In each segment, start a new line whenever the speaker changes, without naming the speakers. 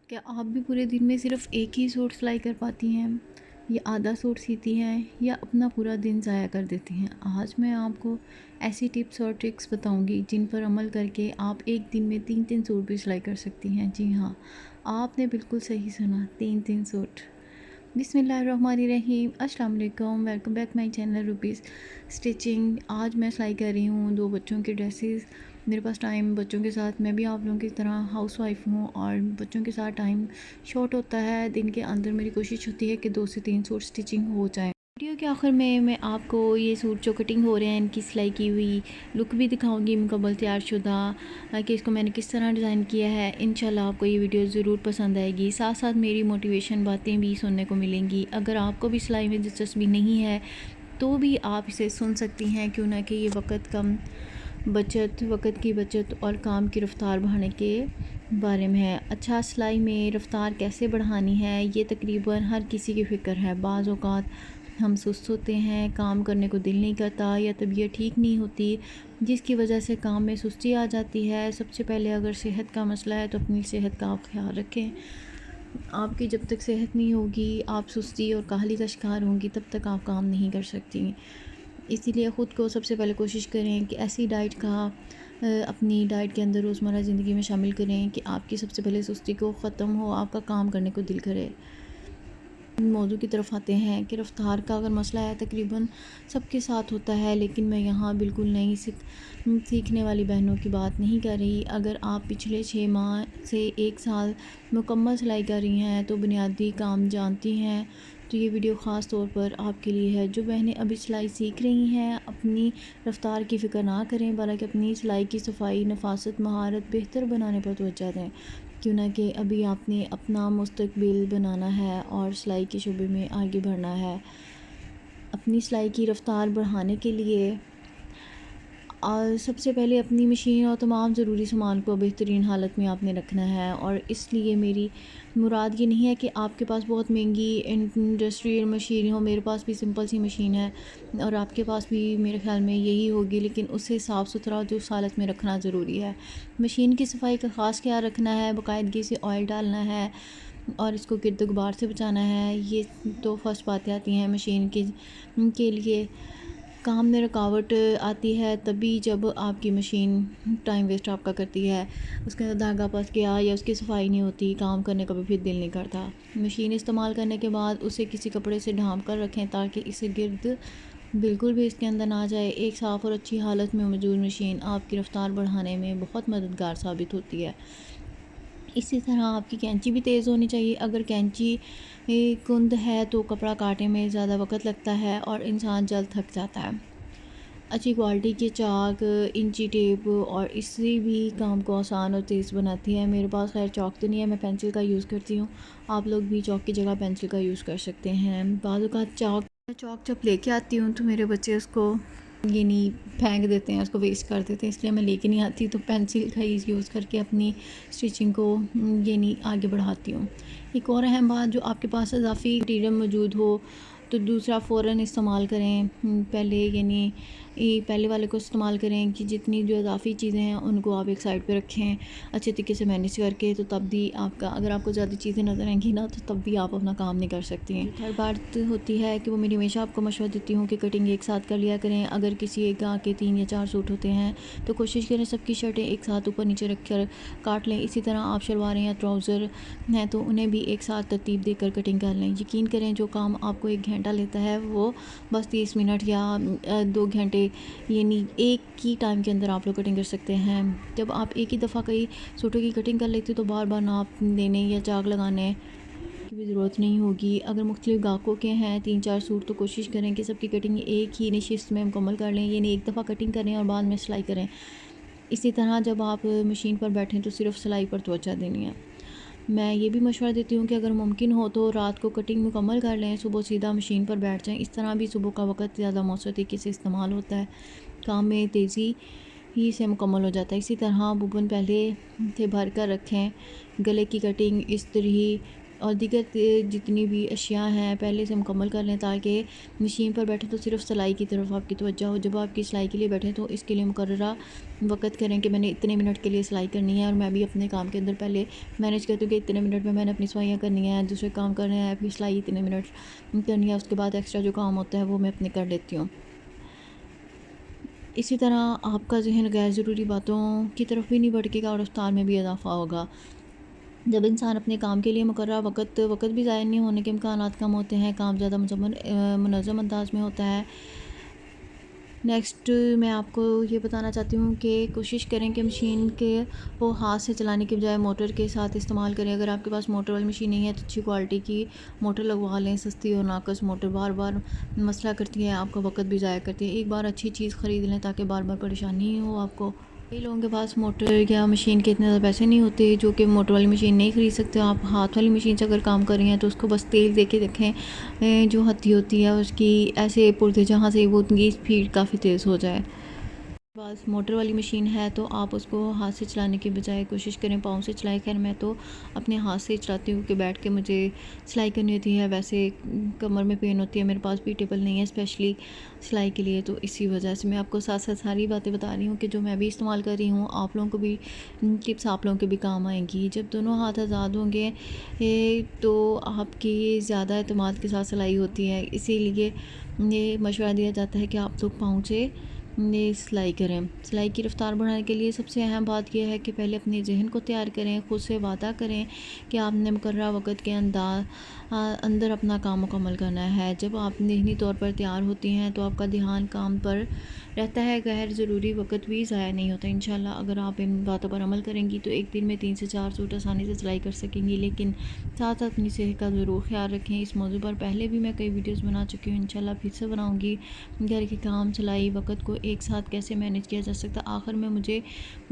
क्या आप भी पूरे दिन में सिर्फ़ एक ही सूट सिलाई कर पाती हैं या आधा सूट सीती हैं या अपना पूरा दिन ज़ाया कर देती हैं? आज मैं आपको ऐसी टिप्स और ट्रिक्स बताऊंगी जिन पर अमल करके आप एक दिन में 3-3 सूट भी सिलाई कर सकती हैं। जी हाँ, आपने बिल्कुल सही सुना, 3-3 सूट। बिस्मिल्लाहिर्रहमानिर्रहीम, अस्सलाम वालेकुम, welcome back my channel rubies stitching. आज मैं सिलाई कर रही हूँ 2 बच्चों के ड्रेसेस। मेरे पास टाइम बच्चों के साथ, मैं भी आप लोगों की तरह हाउसवाइफ हूँ और बच्चों के साथ टाइम शॉर्ट होता है। दिन के अंदर मेरी कोशिश होती है कि 2 से 3 सूट स्टिचिंग हो जाए। वीडियो के आखिर में मैं आपको ये सूट जो कटिंग हो रहे हैं इनकी सिलाई की हुई लुक भी दिखाऊंगी मुकम्मल तैयारशुदा, कि इसको मैंने किस तरह डिज़ाइन किया है। इंशाल्लाह आपको ये वीडियो ज़रूर पसंद आएगी। साथ साथ मेरी मोटिवेशन बातें भी सुनने को मिलेंगी। अगर आपको भी सिलाई में दिलचस्पी नहीं है तो भी आप इसे सुन सकती हैं, क्यों ना कि ये वक़्त की बचत और काम की रफ़्तार बढ़ाने के बारे में है। अच्छा, सिलाई में रफ़्तार कैसे बढ़ानी है ये तकरीबन हर किसी की फ़िक्र है। बाज़ औक़ात हम सुस्त होते हैं, काम करने को दिल नहीं करता या तबीयत ठीक नहीं होती, जिसकी वजह से काम में सुस्ती आ जाती है। सबसे पहले अगर सेहत का मसला है तो अपनी सेहत का आप ख़्याल रखें। आपकी जब तक सेहत नहीं होगी, आप सुस्ती और काहली का शिकार होंगी, तब तक आप काम नहीं कर सकती। इसीलिए ख़ुद को सबसे पहले कोशिश करें कि ऐसी डाइट का अपनी डाइट के अंदर रोज़मर्रा ज़िंदगी में शामिल करें कि आपकी सबसे पहले सुस्ती को ख़त्म हो, आपका काम करने को दिल करे। मौजू की तरफ आते हैं कि रफ़्तार का अगर मसला है तकरीबन सबके साथ होता है, लेकिन मैं यहाँ बिल्कुल नई सीखने वाली बहनों की बात नहीं कर रही। अगर आप पिछले 6 माह से 1 साल मुकम्मल सिलाई कर रही हैं तो बुनियादी काम जानती हैं, तो ये वीडियो ख़ास तौर पर आपके लिए है। जो बहनें अभी सिलाई सीख रही हैं, अपनी रफ़्तार की फ़िक्र ना करें, बल्कि अपनी सिलाई की सफाई, नफ़ासत, महारत बेहतर बनाने पर तवज्जो दें, क्यों ना कि अभी आपने अपना मुस्तकबिल बनाना है और सिलाई के शोबे में आगे बढ़ना है। अपनी सिलाई की रफ़्तार बढ़ाने के लिए सबसे पहले अपनी मशीन और तमाम ज़रूरी सामान को बेहतरीन हालत में आपने रखना है। और इसलिए मेरी मुराद ये नहीं है कि आपके पास बहुत महंगी इंडस्ट्रियल मशीन हो। मेरे पास भी सिंपल सी मशीन है और आपके पास भी मेरे ख़्याल में यही होगी, लेकिन उसे साफ़ सुथरा जो उस हालत में रखना ज़रूरी है। मशीन की सफाई का ख़ास ख्याल रखना है, बाकायदगी से ऑयल डालना है और इसको गिर्द गुबार से बचाना है। ये तो फर्स्ट बातें आती हैं मशीन के लिए। काम में रुकावट आती है तभी जब आपकी मशीन टाइम वेस्ट आपका करती है, उसके अंदर धागा फंस गया या उसकी सफाई नहीं होती, काम करने का भी फिर दिल नहीं करता। मशीन इस्तेमाल करने के बाद उसे किसी कपड़े से ढाँप कर रखें ताकि इसे गिर्द बिल्कुल भी इसके अंदर ना जाए। एक साफ़ और अच्छी हालत में मौजूद मशीन आपकी रफ़्तार बढ़ाने में बहुत मददगार साबित होती है। इसी तरह आपकी कैंची भी तेज़ होनी चाहिए। अगर कैंची कुंद है तो कपड़ा काटने में ज़्यादा वक़्त लगता है और इंसान जल्द थक जाता है। अच्छी क्वालिटी के चाक, इंची टेप और इससे भी काम को आसान और तेज़ बनाती है। मेरे पास खैर चाक तो नहीं है, मैं पेंसिल का यूज़ करती हूँ। आप लोग भी चाक की जगह पेंसिल का यूज़ कर सकते हैं। बाज़ औक़ात चाक जब लेके आती हूँ तो मेरे बच्चे उसको ये नहीं फेंक देते हैं, उसको वेस्ट कर देते हैं, इसलिए मैं लेके नहीं आती, तो पेंसिल का ही यूज़ करके अपनी स्टिचिंग को ये नहीं आगे बढ़ाती हूँ। एक और अहम बात, जो आपके पास इजाफ़ी मटीरियल मौजूद हो तो दूसरा फ़ौरन इस्तेमाल करें। पहले यानी पहले वाले को इस्तेमाल करें कि जितनी जो इजाफ़ी चीज़ें हैं उनको आप एक साइड पे रखें अच्छे तरीके से मैनेज करके, तो तब भी आपका, अगर आपको ज़्यादा चीज़ें नज़र आएंगी ना, तो तब भी आप अपना काम नहीं कर सकती हैं। हर बात होती है कि वो मेरी हमेशा आपको मशवरा देती हूँ कि कटिंग एक साथ कर लिया करें। अगर किसी एक के 3 या 4 सूट होते हैं तो कोशिश करें सबकी शर्टें एक साथ ऊपर नीचे रख कर काट लें। इसी तरह आप शलवारें या ट्राउज़र हैं तो उन्हें भी एक साथ तरतीब देकर कटिंग कर लें। यकीन करें, जो काम आपको 1 घंटा लेता है वो बस 30 मिनट या 2 घंटे यानी एक ही टाइम के अंदर आप लोग कटिंग कर सकते हैं। जब आप एक ही दफ़ा कई सूटों की कटिंग कर लेते हो तो बार बार नाप देने या चाक लगाने की भी ज़रूरत नहीं होगी। अगर मुख्तलिफ गाहकों के हैं 3-4 सूट तो कोशिश करें कि सबकी कटिंग एक ही निशिस्त में मुकम्मल कर लें, यानी एक दफ़ा कटिंग करें और बाद में सिलाई करें। इसी तरह जब आप मशीन पर बैठें तो सिर्फ सिलाई पर तवज्जो देनी है। मैं ये भी मशवरा देती हूँ कि अगर मुमकिन हो तो रात को कटिंग मुकम्मल कर लें, सुबह सीधा मशीन पर बैठ जाएं। इस तरह भी सुबह का वक़्त ज़्यादा मौसर तरीके से इस्तेमाल होता है, काम में तेज़ी ही से मुकम्मल हो जाता है। इसी तरह बुबन पहले से भर कर रखें। गले की कटिंग इस तरह और दीगर जितनी भी अशिया हैं पहले से मुकम्मल कर लें, ताकि मशीन पर बैठे तो सिर्फ सिलाई की तरफ आपकी तवज्जो हो। जब आपकी सिलाई के लिए बैठे तो इसके लिए मुकर्ररा वक़्त करें कि मैंने इतने मिनट के लिए सिलाई करनी है। और मैं भी अपने काम के अंदर पहले मैनेज करती हूँ कि इतने मिनट में मैंने अपनी सफाइयाँ करनी है, दूसरे काम करने हैं, फिर सिलाई इतने मिनट करनी है, उसके बाद एक्स्ट्रा जो काम होता है वो मैं अपने कर लेती हूँ। इसी तरह आपका ज़हन गैर ज़रूरी बातों की तरफ भी नहीं भटकेगा और रफ्तार में भी इजाफ़ा होगा। जब इंसान अपने काम के लिए मुकर्रर वक़्त भी ज़ाया नहीं होने के इम्कानात कम होते हैं, काम ज़्यादा मुनज़्ज़म अंदाज़ में होता है। नेक्स्ट मैं आपको ये बताना चाहती हूँ कि कोशिश करें कि मशीन के वो हाथ से चलाने के बजाय मोटर के साथ इस्तेमाल करें। अगर आपके पास मोटर वाली मशीन नहीं है तो अच्छी क्वालिटी की मोटर लगवा लें। सस्ती और नाकस मोटर बार बार मसला करती है, आपका वक़्त भी ज़ाया करती है। एक बार अच्छी चीज़ ख़रीद लें ताकि बार बार परेशानी नहीं हो आपको। कई लोगों के पास मोटर या मशीन के इतने ज़्यादा पैसे नहीं होते जो कि मोटर वाली मशीन नहीं ख़रीद सकते। आप हाथ वाली मशीन से अगर काम कर रही हैं तो उसको बस तेल दे के देखें, जो हत्थी होती है उसकी ऐसे पुरते जहाँ से वो उनकी स्पीड काफ़ी तेज़ हो जाए। पास मोटर वाली मशीन है तो आप उसको हाथ से चलाने के बजाय कोशिश करें पाँव से चलाएं। खैर मैं तो अपने हाथ से ही चलाती हूँ कि बैठ के मुझे सिलाई करनी होती है, वैसे कमर में पेन होती है, मेरे पास भी टेबल नहीं है स्पेशली सिलाई के लिए, तो इसी वजह से मैं आपको साथ साथ सारी बातें बता रही हूँ कि जो मैं भी इस्तेमाल कर रही हूँ, आप लोगों को भी टिप्स आप लोगों के भी काम आएंगी। जब दोनों हाथ आज़ाद होंगे तो आपकी ज़्यादा एतमाद के साथ सिलाई होती है। इसीलिए ये मशवरा दिया जाता है कि आप लोग पाँव से ने सिलाई करें। सिलाई की रफ़्तार बढ़ाने के लिए सबसे अहम बात यह है कि पहले अपने ज़हन को तैयार करें, ख़ुद से वादा करें कि आपने मुकर्रर वक़्त के अंदर अपना काम मुकम्मल करना है। जब आप ज़हनी तौर पर तैयार होती हैं तो आपका ध्यान काम पर रहता है, गैर ज़रूरी वक़्त भी ज़ाया नहीं होता। इंशाल्लाह अगर आप इन बातों पर अमल करेंगी तो एक दिन में 3 से 4 सूट आसानी से सिलाई कर सकेंगी। लेकिन साथ साथ अपनी सेहत का ज़रूर ख्याल रखें। इस मौजू पर पहले भी मैं कई वीडियोज़ बना चुकी हूँ, इंशाल्लाह फिर से बनाऊँगी। घर के काम, सिलाई, वक़्त को एक साथ कैसे मैनेज किया जा सकता है। आखिर में मुझे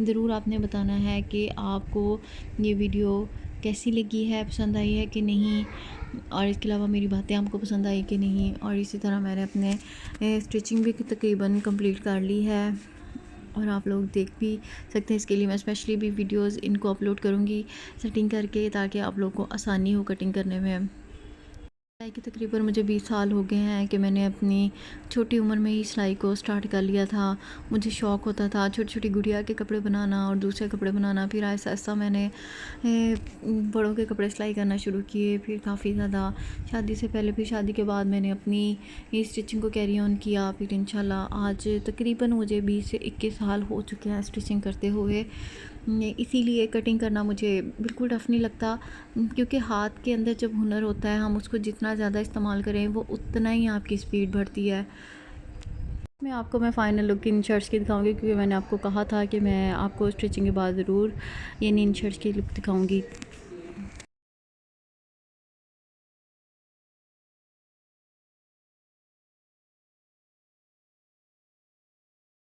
ज़रूर आपने बताना है कि आपको ये वीडियो कैसी लगी है, पसंद आई है कि नहीं, और इसके अलावा मेरी बातें आपको पसंद आई कि नहीं। और इसी तरह मैंने अपने स्टिचिंग भी तकरीबन कंप्लीट कर ली है और आप लोग देख भी सकते हैं। इसके लिए मैं स्पेशली भी वीडियोस इनको अपलोड करूँगी सेटिंग करके, ताकि आप लोगों को आसानी हो कटिंग करने में। सिलाई के तकरीबन मुझे 20 साल हो गए हैं कि मैंने अपनी छोटी उम्र में ही सिलाई को स्टार्ट कर लिया था। मुझे शौक़ होता था छोटी छोटी गुड़िया के कपड़े बनाना और दूसरे कपड़े बनाना। फिर ऐसा ऐसा मैंने बड़ों के कपड़े सिलाई करना शुरू किए, फिर काफ़ी ज़्यादा शादी से पहले, फिर शादी के बाद मैंने अपनी स्टिचिंग को कैरी ऑन किया। फिर इंशाल्लाह आज तकरीबन मुझे 20 से 21 साल हो चुके हैं स्टिचिंग करते हुए। इसीलिए कटिंग करना मुझे बिल्कुल टफ़ नहीं लगता, क्योंकि हाथ के अंदर जब हुनर होता है, हम उसको जितना ज़्यादा इस्तेमाल करें वो उतना ही आपकी स्पीड बढ़ती है। मैं फ़ाइनल लुक इन शर्ट्स की दिखाऊंगी, क्योंकि मैंने आपको कहा था कि मैं आपको स्टिचिंग के बाद ज़रूर इन शर्ट्स की लुक दिखाऊंगी।